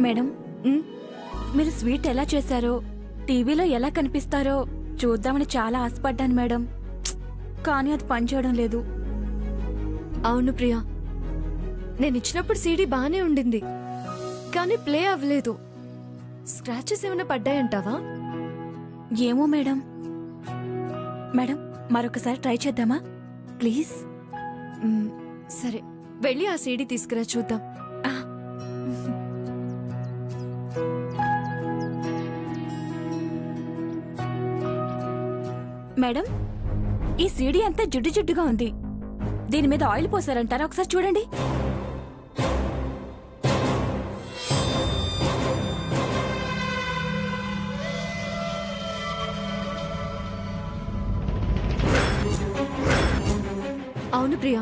Madam మీరు sweet ఎలా చేశారో టీవీలో ఎలా కనిపిస్తారో చూద్దామని చాలా ఆశపడ్డాను మేడం. కానీ అది పనిచేయడం లేదు. అవును ప్రియా, నేను ఇచ్చినప్పుడు సీడీ బానే ఉండింది, కానీ ప్లే అవ్వలేదు. స్క్రాచెస్ ఏమైనా పడ్డాయంటావా? ఏమో మేడం. మేడం మరొకసారి ట్రై చేద్దామా ప్లీజ్? సరే, వెళ్ళి ఆ సీడీ తీసుకురా చూద్దాం. మేడం ఈ సీడీ అంతా జిడ్డు జిడ్డుగా ఉంది. దీని మీద ఆయిల్ పోసారంటారా? ఒకసారి చూడండి. అవును ప్రియా,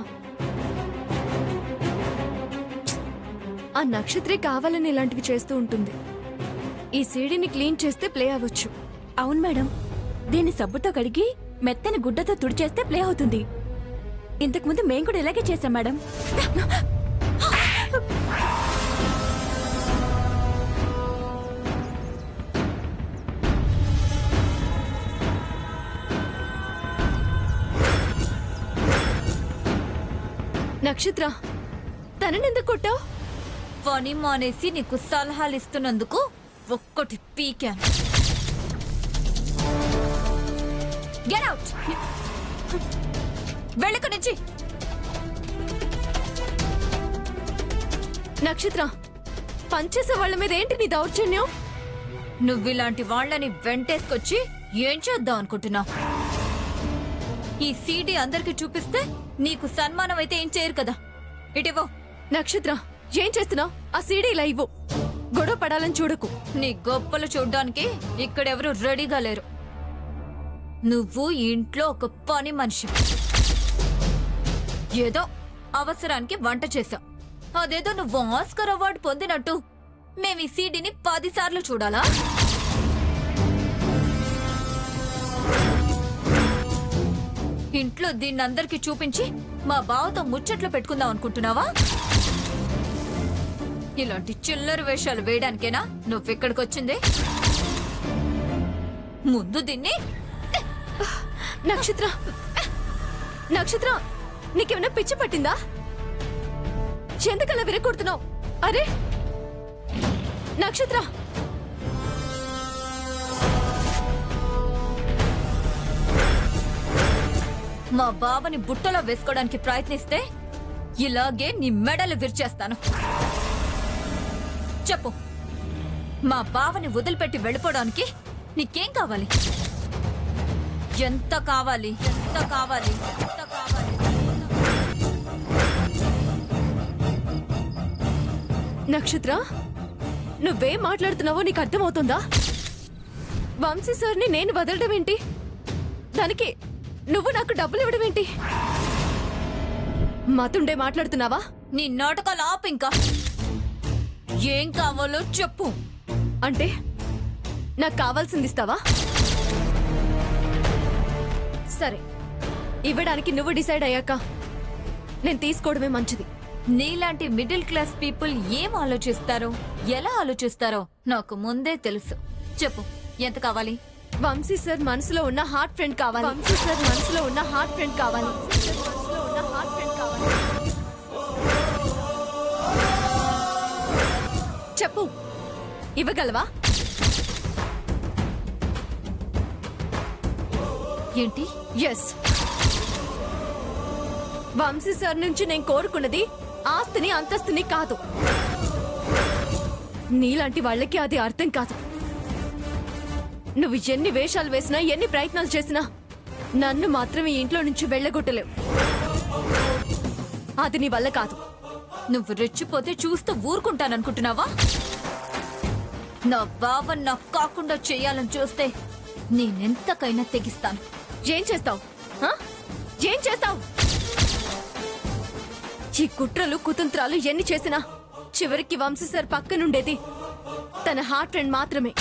ఆ నక్షత్రే కావాలని ఇలాంటివి చేస్తూ ఉంటుంది. ఈ సీడీని క్లీన్ చేస్తే ప్లే అవ్వచ్చు. అవును మేడం, దీన్ని సబ్బుతో కడిగి మెత్తని గుడ్డతో తుడిచేస్తే ప్లే అవుతుంది. ఇంతకుముందు మేం కూడా ఇలాగే చేశాం మేడం. నక్షత్ర, తననెందుకు కొట్టావు? పని మానేసి నీకు సలహాలు ఇస్తున్నందుకు ఒక్కటి పీకాను. గెట్ అవుట్, వెళ్ళకు నుంచి. నక్షత్ర, పనిచేసే వాళ్ళ మీద ఏంటి నీ దౌర్జన్యం? నువ్విలాంటి వాళ్ళని వెంటేసుకొచ్చి ఏం చేద్దాం అనుకుంటున్నావు? ఈ సీడీ అందరికి చూపిస్తే నీకు సన్మానం అయితే ఏం చేయరు కదా. ఇటివో. నక్షత్ర, ఏం చేస్తున్నావు? ఆ సీడీ ఇలా ఇవ్వు. గొడవ పడాలని చూడకు. నీ గొప్పలు చూడ్డానికి ఇక్కడెవరూ రెడీగా లేరు. నువ్వు ఇంట్లో ఒక పని మనిషి. ఏదో అవసరానికి వంట చేశావు. అదేదో నువ్వు ఆస్కర్ అవార్డు పొందినట్టు మేము ఈ సీడీని 10 సార్లు చూడాలా? ఇంట్లో దీన్ని అందరికీ చూపించి మా బావతో ముచ్చట్లు పెట్టుకుందాం అనుకుంటున్నావా? ఇలాంటి చిల్లర వేషాలు వేయడానికేనా నువ్వెక్కడికి వచ్చింది? ముందు దీన్ని. నక్షత్ర, నక్షత్ర, నీకేమైనా పిచ్చి పట్టిందా? ఎందుకలా విరగొడుతున్నావు? అరే నక్షత్ర, మా బావని బుట్టలో వేసుకోవడానికి ప్రయత్నిస్తే ఇలాగే నీ మెడలు విరిచేస్తాను. చెప్పు, మా బావని వదిలిపెట్టి వెళ్ళిపోవడానికి నీకేం కావాలి? ఎంత కావాలి? ఎంత కావాలి? ఎంత కావాలి? నక్షత్ర, నువ్వేం మాట్లాడుతున్నావో నీకు అర్థమవుతుందా? వంశీ సార్ని నేను వదలడం ఏంటి? దానికి నువ్వు నాకు డబ్బులు ఇవ్వడం ఏంటి? మతుండే మాట్లాడుతున్నావా? నీ నాటకాలు ఆపు. ఇంకా ఏం కావాలో చెప్పు. అంటే నాకు కావాల్సింది ఇస్తావా? సరే, ఇవ్వడానికి నువ్వు డిసైడ్ అయ్యాక నేను తీసుకోవడమే మంచిది. నీలాంటి మిడిల్ క్లాస్ పీపుల్ ఏం ఆలోచిస్తారో, ఎలా ఆలోచిస్తారో నాకు ముందే తెలుసు. చెప్పు, ఎంత కావాలి? వంశీ సార్ మనసులో ఉన్న హార్ట్ ఫ్రెండ్ కావాలి. వంశీ సార్ మనసులో ఉన్న హార్ట్ ఫ్రెండ్ కావాలి. చెప్పు, ఇవ్వగలవా? ఏంటి? ఎస్. వంశీ సార్ నుంచి నేను కోరుకున్నది ఆస్తిని, అంతస్తుని కాదు. నీలాంటి వాళ్ళకి అది అర్థం కాదు. నువ్వు ఎన్ని వేషాలు వేసినా, ఎన్ని ప్రయత్నాలు చేసినా నన్ను మాత్రం ఈ ఇంట్లో నుంచి వెళ్ళగొట్టలేవు. అది నీ వల్ల కాదు. నువ్వు రెచ్చిపోతే చూస్తూ ఊరుకుంటాననుకుంటున్నావా? నా బావ నాకు కాకుండా చేయాలని చూస్తే నేనెంతకైనా తెగిస్తాను. ఏం చేస్తావు? ఏం చేస్తావు? ఈ కుట్రలు, కుతంత్రాలు ఎన్ని చేసినా చివరికి వంశీ సార్ పక్కనుండేది తన హార్ట్ ఫ్రెండ్ మాత్రమే.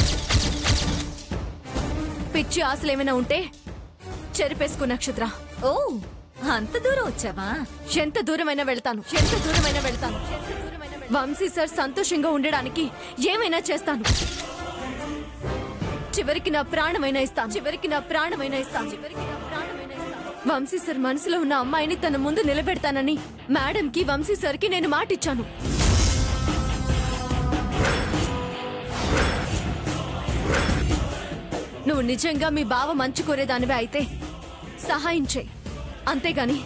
పిచ్చి ఆశలేమైనా ఉంటే చెరిపేసుకో నక్షత్ర. ఓ, అంత దూరం వచ్చావా? ఎంత దూరమైనా వెళ్తాను. ఎంత దూరమైనా వెళ్తాను. వంశీ సార్ సంతోషంగా ఉండడానికి ఏమైనా చేస్తాను. చివరికి నా ప్రాణమైనా ఇస్తాను. వంశీ సార్ మనసులో ఉన్న అమ్మాయిని తన ముందు నిలబెడతానని మేడంకి, వంశీ సార్కి నేను మాటిచ్చాను. నువ్వు నిజంగా మీ బావ మంచి కోరేదానివే అయితే సహాయం చేయి. అంతేగాని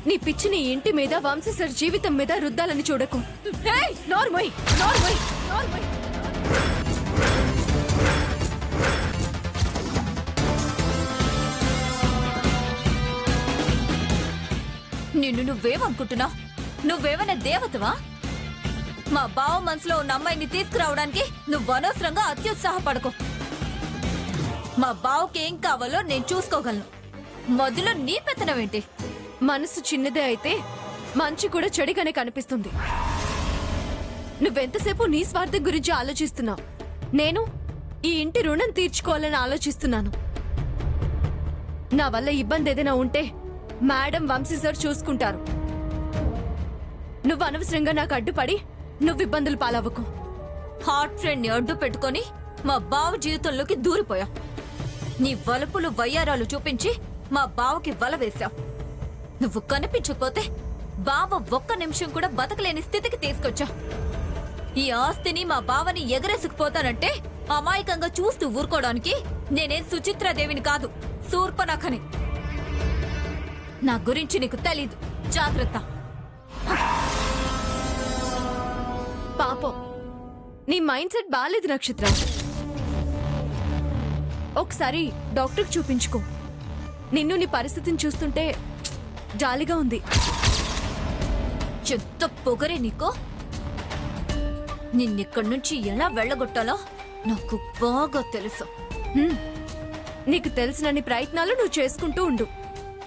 నీ పిచ్చి నీ ఇంటి మీద, వంశీ సార్ జీవితం మీద రుద్దాలని చూడకు. నోర్మోయ్. నిన్ను నువ్వేమనుకుంటున్నావు? నువ్వేమైనా దేవతవా? మా బావ మనసులో ఉన్న అమ్మాయిని తీసుకురావడానికి నువ్వు అనవసరంగా అత్యుత్సాహపడకు. మా బావకి ఏం కావాలో నేను చూసుకోగలను. మొదలు నీ పెత్తనమేంటి? మనసు చిన్నదే అయితే మంచి కూడా చెడుగానే కనిపిస్తుంది. నువ్వెంతసేపు నీ స్వార్థం గురించి ఆలోచిస్తున్నావు. నేను ఈ ఇంటి రుణం తీర్చుకోవాలని ఆలోచిస్తున్నాను. నా వల్ల ఇబ్బంది ఏదైనా ఉంటే మేడం, వంశీ సార్ చూసుకుంటారు. నువ్వు అనవసరంగా నాకు అడ్డుపడి నువ్వు ఇబ్బందులు పాలవ్వకు. హాట్ ఫ్రెండ్ ని అడ్డు పెట్టుకొని మా బావ జీవితంలోకి దూరిపోయావు. నీ వలుపులు వయ్యారాలు చూపించి మా బావకి వల వేశావు. నువ్వు కనిపించకపోతే బావ ఒక్క నిమిషం కూడా బతకలేని స్థితికి తీసుకొచ్చా. ఈ ఆస్తిని, మా బావని ఎగరేసుకుపోతానంటే అమాయకంగా చూస్తూ ఊరుకోవడానికి నేనేం సుచిత్రాదేవిని కాదు, శూర్పనఖని. నా గురించి నీకు తెలీదు. జాగ్రత్త. పాపం నీ మైండ్ సెట్ బాలేదు నక్షత్ర. ఒకసారి డాక్టర్కి చూపించుకో. నిన్ను నీ పరిస్థితిని చూస్తుంటే జాలిగా ఉంది. ఎంత పొగరే నీకో! నిన్నిక్కడి నుంచి ఎలా వెళ్ళగొట్టాలో నాకు బాగా తెలుసు. నీకు తెలిసినన్ని ప్రయత్నాలు నువ్వు చేసుకుంటూ ఉండు,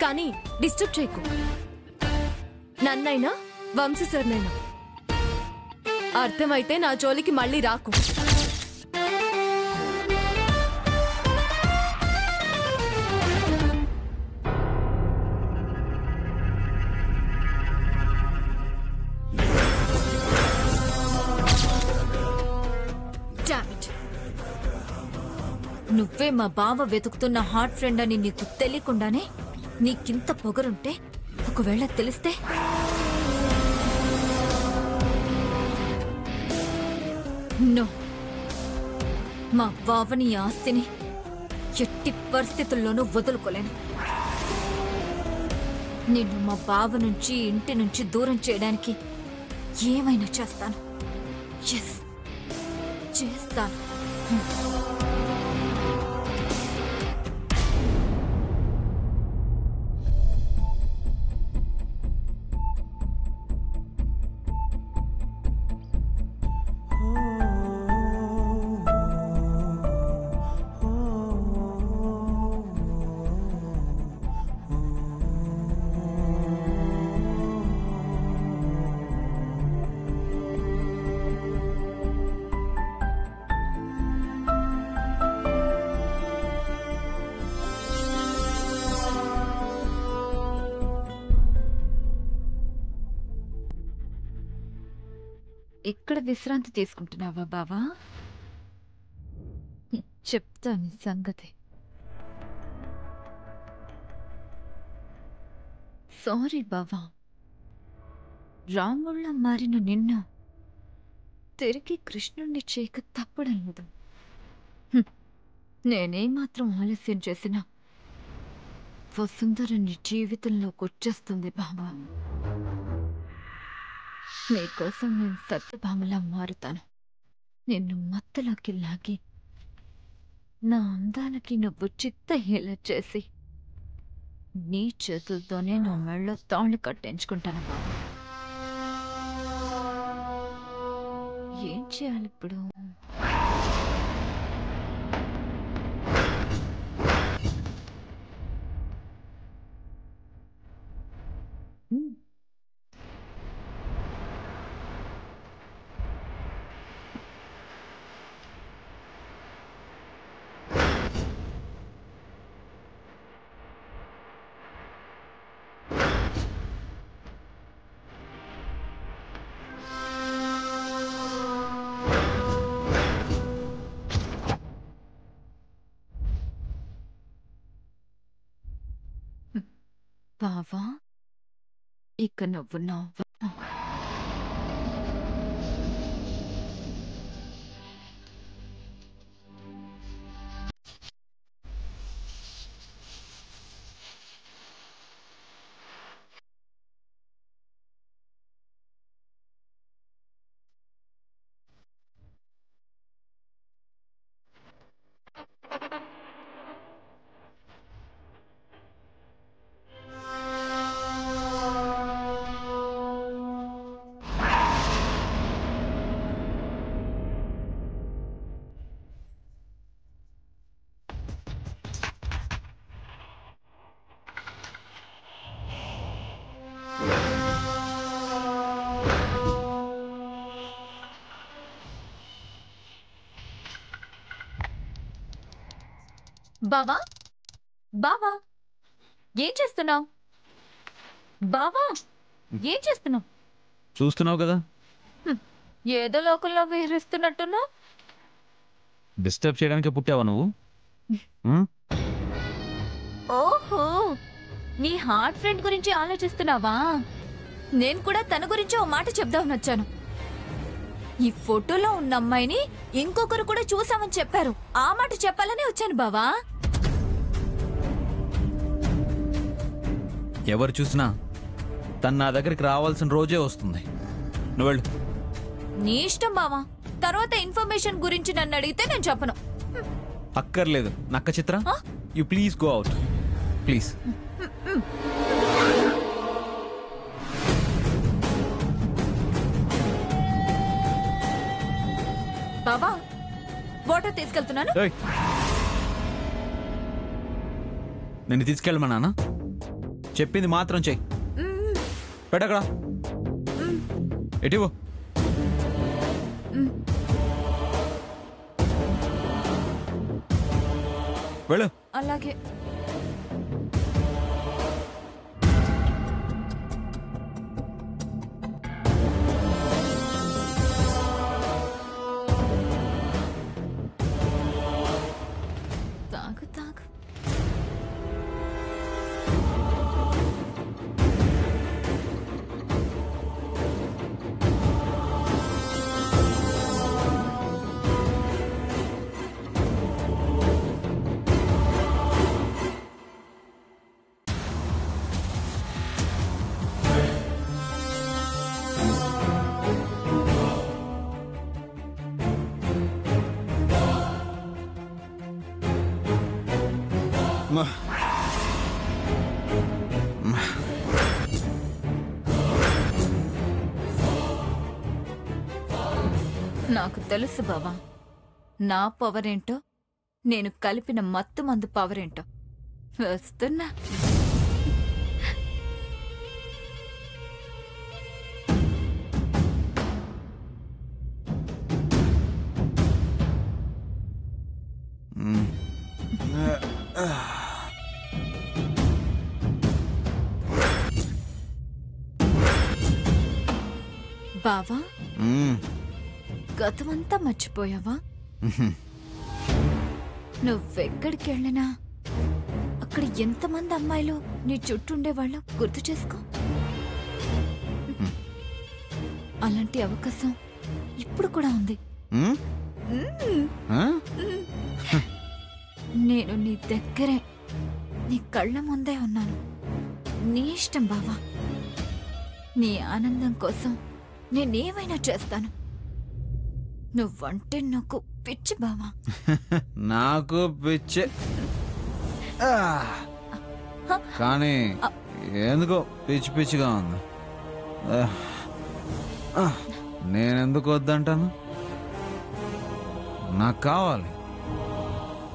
కానీ డిస్టర్బ్ చేయకు. నన్నైనా, వంశీ సార్నైనా. అర్థమైతే నా జోలికి మళ్ళీ రాకు. నువ్వే మా బావ వెతుకుతున్న హాట్ ఫ్రెండ్ అని నీకు తెలియకుండానే నీకింత పొగరుంటే, ఒకవేళ తెలిస్తే నో, మా బావని ఆస్తిని ఎట్టి పరిస్థితుల్లోనూ వదులుకోలేను. నిన్ను మా బావ నుంచి, ఇంటి నుంచి దూరం చేయడానికి ఏమైనా చేస్తాను. ఎస్, చేస్తాను. ఇక్కడ విశ్రాంతి తీసుకుంటున్నావా బావా? చెప్తాను సంగతి. సారీ బావా, రాముళ్ళ మారిన నిన్ను తిరిగి కృష్ణుణ్ణి చేయక తప్పడలేదు. నేనేమాత్రం ఆలస్యం చేసినా వసుంధర నీ జీవితంలోకి వచ్చేస్తుంది బావా. నీకోసం నేను సత్యభామలా మారుతాను. నిన్ను మత్తలోకి లాగి నా అందాలకి నువ్వు చిత్తహీల చేసి నీ చేతులతోనే నా మెళ్ళో తాళ్ళు కట్టించుకుంటాను బాబు. ఏం చేయాలి ఇప్పుడు? బావా ఇక నువ్వు నవ్వు. బావా బావా ఏం చేస్తున్నావు? బావా ఏం చేస్తున్నావు? చూస్తున్నావు కదా. ఏదో లోకల్లో విహరిస్తున్నట్టున్నా. డిస్టర్బ్ చేయడానికి పుట్టావా నువ్వు? ఓహో, నీ హార్ట్ ఫ్రెండ్ గురించి ఆలోచిస్తున్నావా? నేను కూడా తన గురించి ఓ మాట చెప్దామని వచ్చాను. ఈ ఫోటోలో ఉన్న అమ్మాయిని ఇంకొకరు కూడా చూసామని చెప్పారు. ఆ మాట చెప్పాలని వచ్చాను బావా. ఎవరు చూసినా తను నా దగ్గరికి రావాల్సిన రోజే వస్తుంది. నువ్వు వెళ్ళు. నీ ఇష్టం బావా. తర్వాత ఇన్ఫర్మేషన్ గురించి నన్ను అడిగితే నేను చెప్పను. అక్కర్లేదు నక్క చిత్ర. You please go out please. బావా వాటర్ తీసుకెళ్తున్నాను. నేను తీసుకెళ్ళమన్నానా? చెప్పింది మాత్రం చెయ్యి. పెట్టకడా ఎటివో. వెళ్ళు. అలాగే. తాగు తాగు. నాకు తెలుసు బావా, నా పవర్ ఏంటో, నేను కలిపిన మత్తు మందు పవర్ ఏంటో. వస్తున్నా. బావా గతమంతా మర్చిపోయావా? నువ్వెక్కడికి వెళ్ళినా అక్కడ ఎంతమంది అమ్మాయిలు నీ చుట్టూ ఉండేవాళ్ళు గుర్తు చేసుకో. అలాంటి అవకాశం ఇప్పుడు కూడా ఉంది. నేను నీ దగ్గరే, నీ కళ్ళ ముందే ఉన్నాను. నీ ఇష్టం బావా. నీ ఆనందం కోసం నేనేమైనా చేస్తాను. నువ్వంటే నాకు పిచ్చి బావా. నాకు పిచ్చి, కానీ ఎందుకో పిచ్చి పిచ్చిగా ఉంది. నేనెందుకు వద్దంటాను? నాకు కావాలి.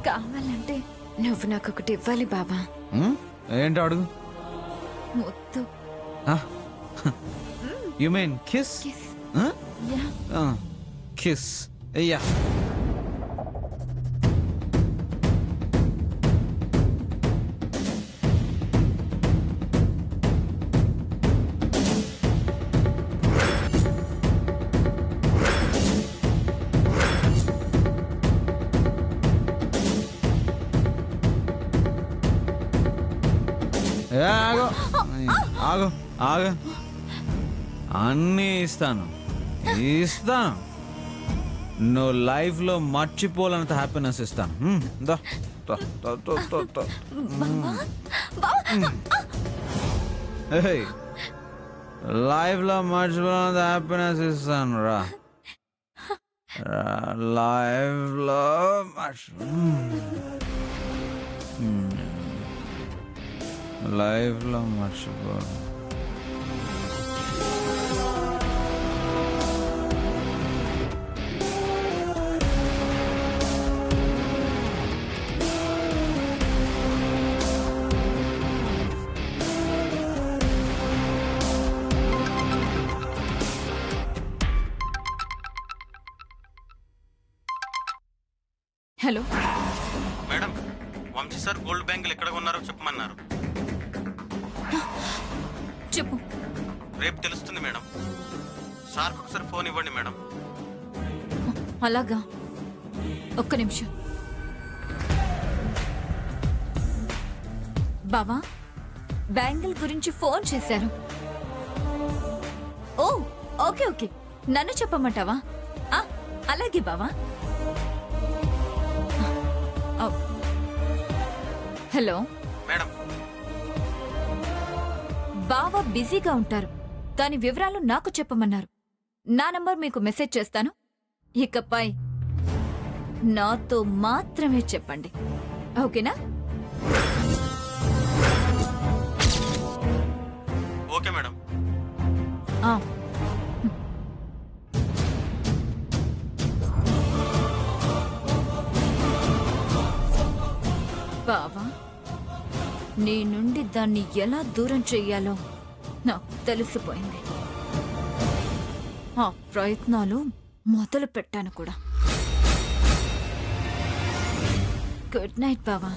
కావాలంటే నువ్వు నాకు ఒకటి ఇవ్వాలి బావా. ఏంటి అడుగు? ముద్దు. You mean kiss? కిస్. అయ్యా ఆగు ఆగు ఆగు, అన్నీ ఇస్తాను. నువ్వు లైఫ్లో మర్చిపోలేనంత హ్యాపీనెస్ ఇస్తాను. లైఫ్లో మర్చిపోలేనంత హ్యాపీనెస్ ఇస్తాను రా. లైఫ్లో లైఫ్లో మర్చిపో. Hello madam, Vamshi sir gold బ్యాంకులు ఎక్కడ ఉన్నారో చెప్పమన్నారు. చెప్పు. రేపు తెలుస్తుంది మేడం. సార్కి ఒకసారి ఫోన్ ఇవ్వండి మేడం. అలాగా, ఒక్క నిమిషం. బావా, బ్యాంగిల్ గురించి ఫోన్ చేశారు. ఓ ఓకే ఓకే, నన్ను చెప్పమంటావా? అలాగే బావా. హలో మేడం, బావ బిజీగా ఉంటారు, కానీ వివరాలు నాకు చెప్పమన్నారు. నా నంబర్ మీకు మెసేజ్ చేస్తాను. ఇకపై నాతో మాత్రమే చెప్పండి, ఓకేనా? Okay madam. బావా, నీ నుండి దాన్ని ఎలా దూరం చెయ్యాలో నాకు తెలిసిపోయింది. ఆ ప్రయత్నాలు మొదలు పెట్టాను కూడా. గుడ్ నైట్ బావా.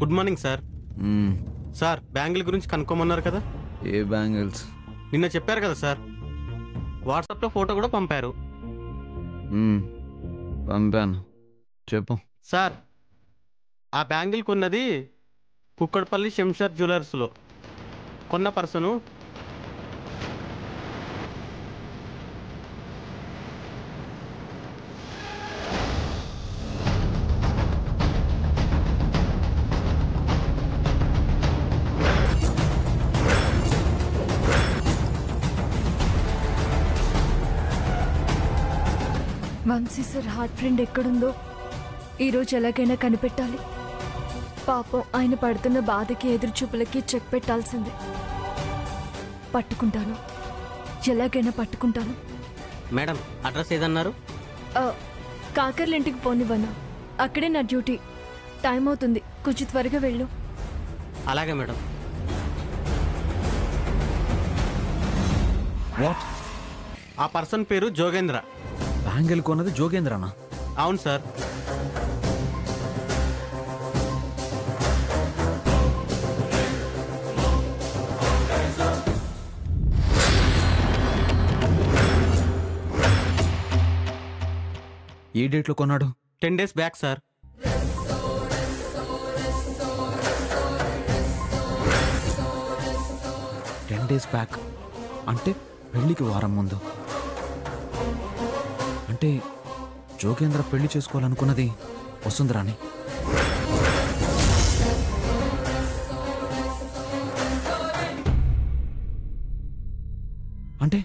Good morning sir. Sir, bangle గురించి కనుక్కోమన్నారు కదా. ఏ బ్యాంగిల్స్? నిన్న చెప్పారు కదా సార్, వాట్సాప్లో ఫోటో కూడా పంపారు. పంపాను, చెప్పు సార్. ఆ బ్యాంగిల్ కొన్నది కుక్కడపల్లి శంషాద్ జ్యువెలర్స్లో. కొన్న పర్సను వంశీ సార్ హార్ట్ ఫ్రెండ్ ఎక్కడుందో ఈరోజు ఎలాగైనా కనిపెట్టాలి. పాపం ఆయన పడుతున్న బాధకి ఎదురుచూపులకి చెక్ పెట్టాల్సిందే. పట్టుకుంటాను, ఎలాగైనా పట్టుకుంటాను. Madam, address ఏదన్నారు? కాకర్ల ఇంటికి పోనివ్వను, అక్కడే నా డ్యూటీ. టైం అవుతుంది, కొంచెం త్వరగా వెళ్ళు. అలాగే మేడం. వాట్? ఆ పర్సన్ పేరు జోగేంద్ర. బ్యాంగిల్ కొన్నది జోగేంద్రనా? అవును సార్. ఏ డేట్లో కొన్నాడు? 10 days back sir. days back అంటే పెళ్లికి వారం ముందు. అంటే జోగేంద్ర పెళ్లి చేసుకోవాలనుకున్నది వసుంధరాని. అంటే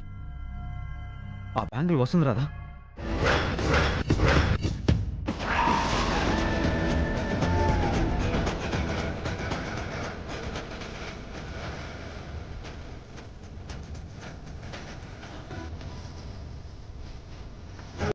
ఆ బ్యాంగిల్ వస్తుంది రాదా?